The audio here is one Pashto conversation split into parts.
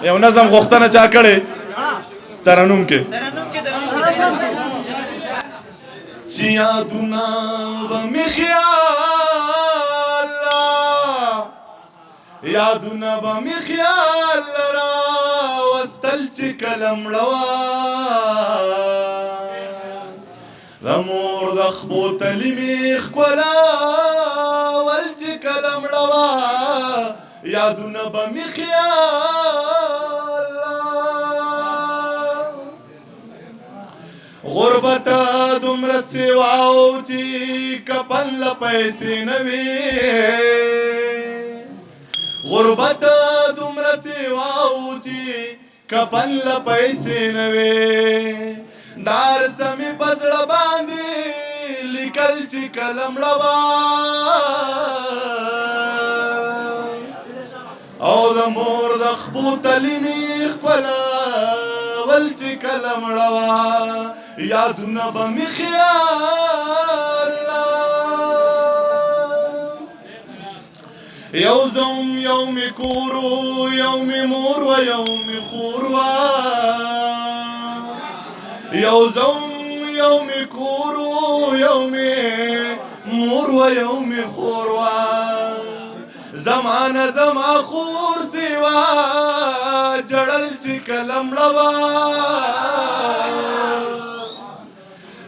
یو نظم غوښتنه چا کړې ترنم کې چې یادونه به مې خیال یادونه به مې خیال راوستل چې کله مړه د مور د خپو تلي مې ښکلاول چې کله مړه یادونه به مې خیال غربت دومره سیواو چې کفن له پیسې نه وي غربت دومره سیواو چې کفن له پیسې نه وي دار سمې په زړه باندې لیکل چې کله مړه او د مور د خپو تلي مې ښکلاول چې کله مړه یادونه به مې خیال یو زوم یو مې کور یو مې مور و یو مې خور وه یو زوم یو مې کور یو مې مور و یو مې خور وه زمانه زما خور سیوا جړل چې کله مړه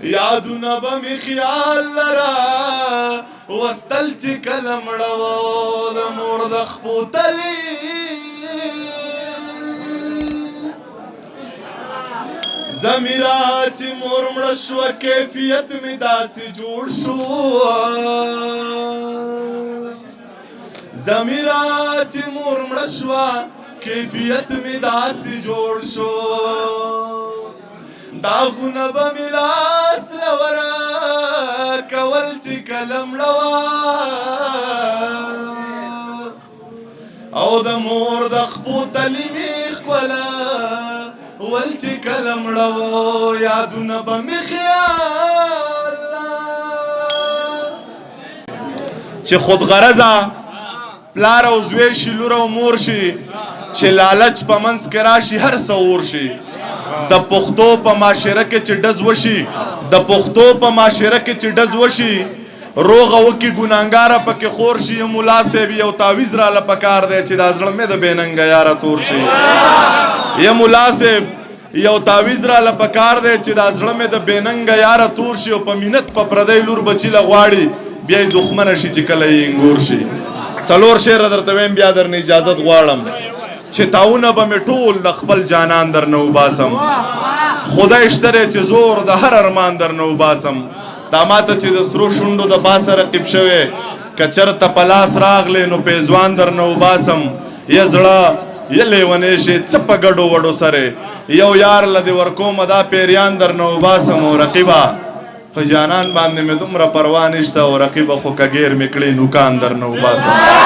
یادونه به مې خیال لره وستل چې کله مړه د مور د خپو تلي زمیرا چې مور مړه شوه کیفیت مې داسې جوړ شو زمیرا چې مور مړه شوه کیفیت مې داسې جوړ شو داغونه به مې لاس له ورکول چې کله مړه او د مور د خپو تلي مې ښکلاول چې کله مړه یادونه به مې خیال چې خودغرضه پلار او زوی شي لور او مور شي چې لالچ په منځ کې راشي هر څه اور شي د پښتو په معاشره کې چې ډز وشي د پښتو په معاشره کې چې ډز وشي روغه وکي ګناهګاره پکې خور شي ملا صاحب یو تعویذ راله پکار دی چې دا زړه مې د بېننګه یاره تور شي یا ملا صاحب یو تعویذ راله پکار دی چې دا زړه مې د بېننګه یاره تور شي او په مینت په پردی لور بچي له غواړي بیا یې دښمنه شي چې کله یې انګور شي څلور شعره درته ویم بیا درنه اجازت غواړم چې تاونه به مې ټول د خپل جانان درنه وباسم خدای شته دی چې زور د هر ارمان درنه وباسم دا ماته چې د سرو شونډو د باسه رقیب شوی که چېرته په لاس راغلی نو پیزوان درنه وباسم یا زړه یا لیونی شي څه په ګډو وډو سره یو یار له دې ورکومه دا پیریان درنه وباسم او رقیبه په جانان باندې مې دومره پروا نشته او رقیبه خو که ګیر مې کړې نوکان درنه وباسم